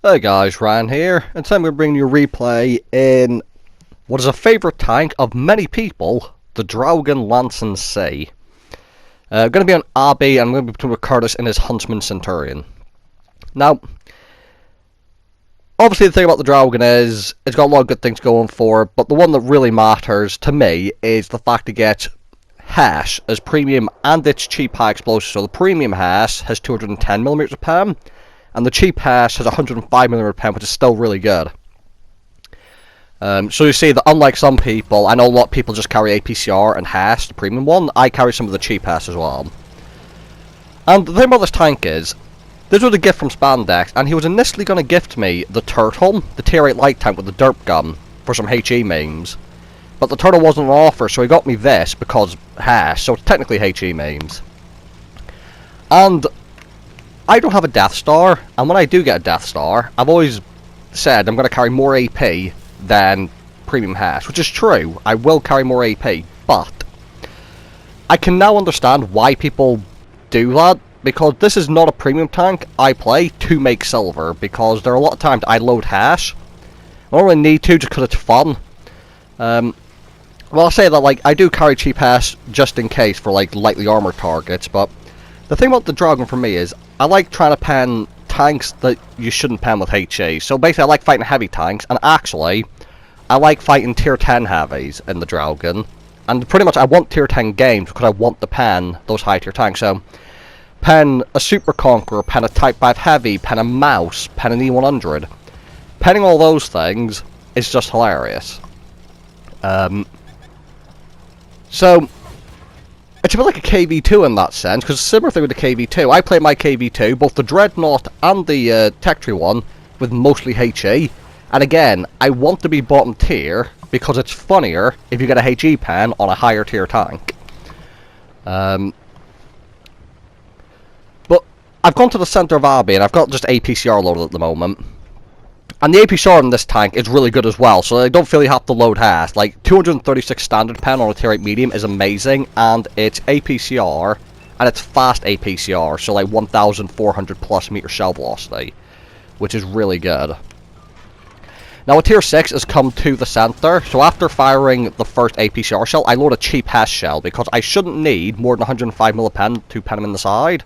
Hey guys, Ryan here, and today I'm going to bring you a replay in what is a favourite tank of many people, the Draugen Lance and Sea. Going to be on Abby, and I'm going to be between Curtis and his Huntsman Centurion. Now, obviously the thing about the Draugen is, it's got a lot of good things going for it, but the one that really matters to me is the fact it gets Hesh as premium and its cheap high explosive. So the premium Hesh has 210mm of PEM, and the cheap Hesh has 105mm PEM, which is still really good. So you see that unlike some people, I know a lot of people just carry APCR and Hesh, the premium one. I carry some of the cheap Hesh as well. And the thing about this tank is, this was a gift from Spandex, and he was initially going to gift me the Turtle, the tier 8 light tank with the derp gun, for some HE memes. But the Turtle wasn't on offer, so he got me this because Hesh, so it's technically HE memes. And I don't have a Death Star, and when I do get a Death Star, I've always said I'm going to carry more AP than Premium Hesh, which is true. I will carry more AP, but I can now understand why people do that, because this is not a premium tank I play to make silver, because there are a lot of times I load Hesh. I don't really need to, just because it's fun. Well, I'll say that, like, I do carry cheap Hesh just in case for, like, lightly armored targets, but the thing about the Draugen for me is, I like trying to pen tanks that you shouldn't pen with HE. So basically I like fighting heavy tanks, and actually I like fighting tier 10 heavies in the Draugen. And pretty much I want tier 10 games because I want to pen those high tier tanks. So pen a Super Conqueror, pen a Type 5 Heavy, pen a Mouse, pen an E100. Penning all those things is just hilarious. So it's a bit like a KV2 in that sense, because it's a similar thing with the KV2. I play my KV2, both the Dreadnought and the Tech Tree one, with mostly HE. And again, I want to be bottom tier, because it's funnier if you get a HE pen on a higher tier tank. But I've gone to the centre of Abbey, and I've got just APCR loaded at the moment. And the APCR in this tank is really good as well, so I don't feel you have to load Hesh. Like, 236 standard pen on a tier 8 medium is amazing, and it's APCR, and it's fast APCR, so like 1,400 plus meter shell velocity, which is really good. Now a tier 6 has come to the centre, so after firing the first APCR shell, I load a cheap Hesh shell, because I shouldn't need more than 105mm pen to pen him in the side.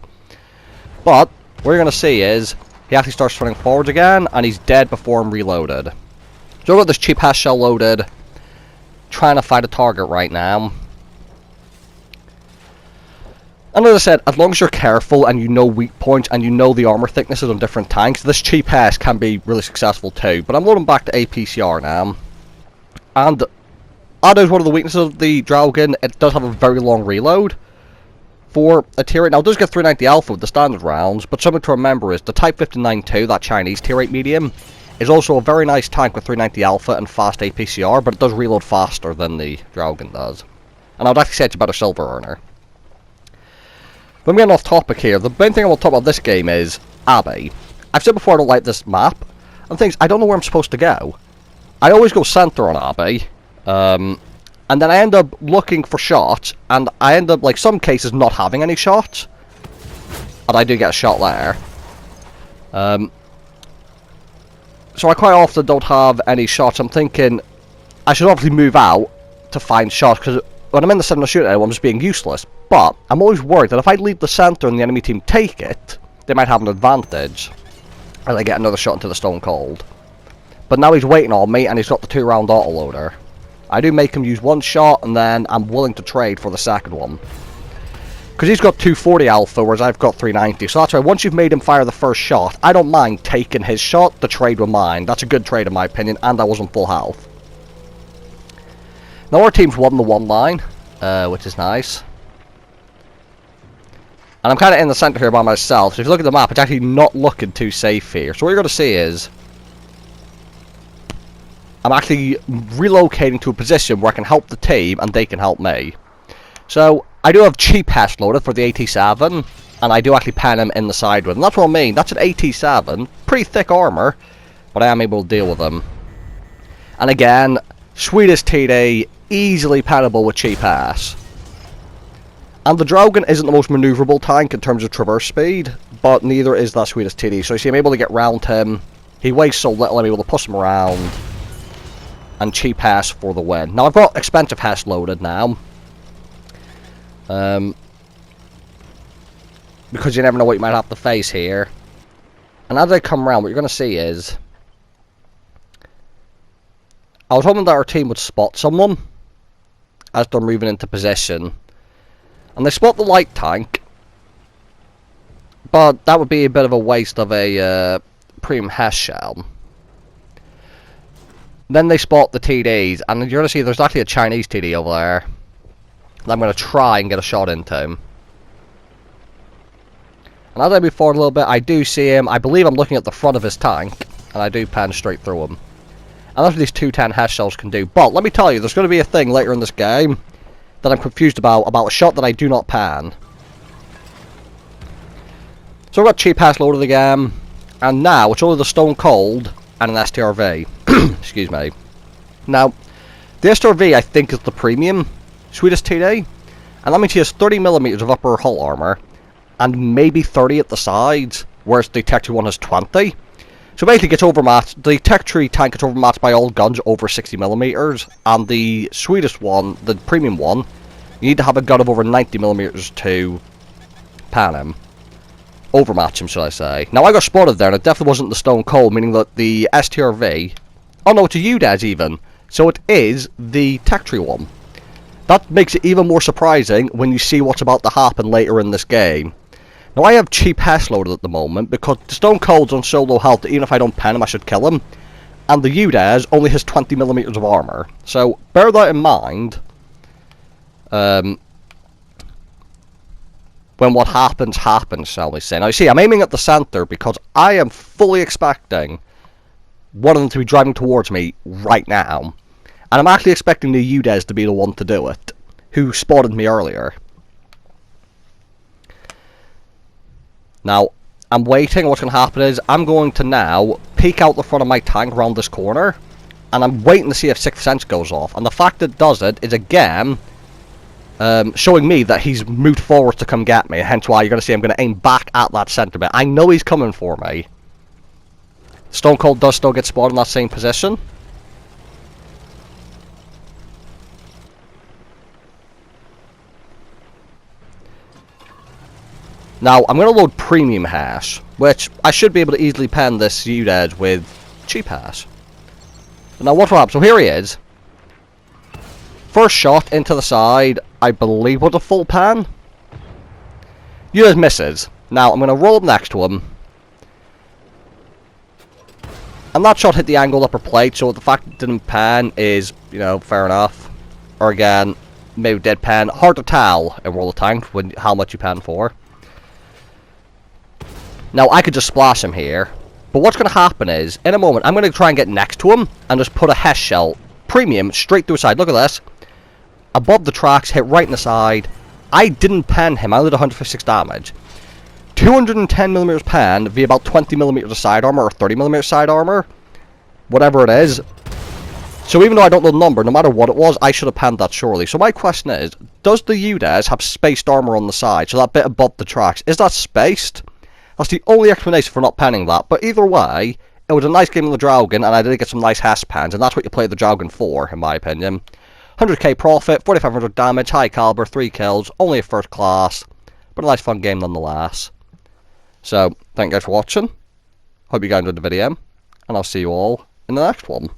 But what you're going to see is, he actually starts running forwards again, and he's dead before I'm reloaded. So I've got this cheap Hesh shell loaded, trying to find a target right now. And as I said, as long as you're careful and you know weak points and you know the armor thicknesses on different tanks, this cheap Hesh can be really successful too. But I'm loading back to APCR now. And that is one of the weaknesses of the Draugen. It does have a very long reload for a tier 8. Now it does get 390 alpha with the standard rounds, but something to remember is the Type 59-2, that Chinese tier 8 medium, is also a very nice tank with 390 alpha and fast APCR, but it does reload faster than the Draugen does. And I would actually say it's a better silver earner. But I'm getting off topic here. The main thing I want to talk about this game is Abbey. I've said before I don't like this map, and things, I don't know where I'm supposed to go. I always go center on Abbey, and then I end up looking for shots, and I end up, like, some cases not having any shots. And I do get a shot there. So I quite often don't have any shots. I'm thinking I should obviously move out to find shots, because when I'm in the center shooting anyone, I'm just being useless. But I'm always worried that if I leave the center and the enemy team take it, they might have an advantage. And I get another shot into the Stone Cold. But now he's waiting on me, and he's got the 2-round autoloader. I do make him use one shot, and then I'm willing to trade for the second one. Because he's got 240 alpha, whereas I've got 390. So that's why once you've made him fire the first shot, I don't mind taking his shot to trade with mine. That's a good trade in my opinion, and I was on full health. Now our team's won the one line, which is nice. And I'm kind of in the centre here by myself, so if you look at the map, it's actually not looking too safe here. So what you're going to see is, I'm actually relocating to a position where I can help the team and they can help me. So I do have cheap Hesh loaded for the AT7, and I do actually pen him in the side with him. That's what I mean. That's an AT7, pretty thick armor, but I am able to deal with him. And again, sweetest TD, easily pennable with cheap Hesh. And the Draugen isn't the most maneuverable tank in terms of traverse speed, but neither is that sweetest TD. So you see I'm able to get round him. He weighs so little I'm able to push him around. And cheap Hesh for the win. Now I've got expensive Hesh loaded now. Because you never know what you might have to face here. And as I come around, what you're going to see is... I was hoping that our team would spot someone as they're moving into position. And they spot the light tank. But that would be a bit of a waste of a premium Hesh shell. Then they spot the TDs, and you're going to see there's actually a Chinese TD over there. That I'm going to try and get a shot into him. And as I move forward a little bit, I do see him. I believe I'm looking at the front of his tank, and I do pan straight through him. And that's what these 210 Hesh shells can do. But let me tell you, there's going to be a thing later in this game that I'm confused about a shot that I do not pan. So I've got cheap Hesh loaded again, and now it's only the Stone Cold and an STRV. Excuse me. Now, the STRV I think is the premium sweetest TD, and that means he has 30mm of upper hull armor, and maybe 30 at the sides, whereas the Tech 3 one has 20. So basically gets overmatched. The Tech 3 tank gets overmatched by all guns over 60mm, and the sweetest one, the premium one, you need to have a gun of over 90mm to pan him. Overmatch him, should I say. Now I got spotted there, and it definitely wasn't the Stone Cold, meaning that the STRV... Oh no, it's a UDES even. So it is the Tech 3 one. That makes it even more surprising when you see what's about to happen later in this game. Now I have cheap Hesh loaded at the moment, because the Stone Cold's on so low health that even if I don't pen him, I should kill him. And the UDES only has 20mm of armor. So bear that in mind. When what happens, shall we say. Now you see, I'm aiming at the center because I am fully expecting one of them to be driving towards me right now. And I'm actually expecting the UDES to be the one to do it, who spotted me earlier. Now, I'm waiting. What's going to happen is, I'm going to now peek out the front of my tank around this corner, and I'm waiting to see if 6th Sense goes off. And the fact that it does it is, again, showing me that he's moved forward to come get me, hence why you're going to see I'm going to aim back at that centre bit. I know he's coming for me. Stone Cold does still get spotted in that same position. Now, I'm going to load Premium Hesh, which I should be able to easily pen this UDED with cheap Hesh. Now, what will happen? So here he is. First shot into the side, I believe was a full pan. UDED misses. Now, I'm going to roll up next to him. And that shot hit the angled upper plate, so the fact it didn't pan is, you know, fair enough. Or again, maybe did pan. Hard to tell in World of Tanks when how much you pan for. Now, I could just splash him here. But what's going to happen is, in a moment, I'm going to try and get next to him and just put a Hesh shell, premium, straight through his side. Look at this. Above the tracks, hit right in the side. I didn't pen him. I only did 156 damage. 210mm pen via about 20mm of side armor or 30mm side armor. Whatever it is. So even though I don't know the number, no matter what it was, I should have panned that surely. So my question is, does the UDES have spaced armor on the side? So that bit above the tracks, is that spaced? That's the only explanation for not penning that. But either way, it was a nice game on the Draugen, and I did get some nice Hesh pans, and that's what you play the Draugen for, in my opinion. 100k profit, 4500 damage, high caliber, 3 kills, only a first class, but a nice fun game nonetheless. So, thank you guys for watching. Hope you guys enjoyed the video, and I'll see you all in the next one.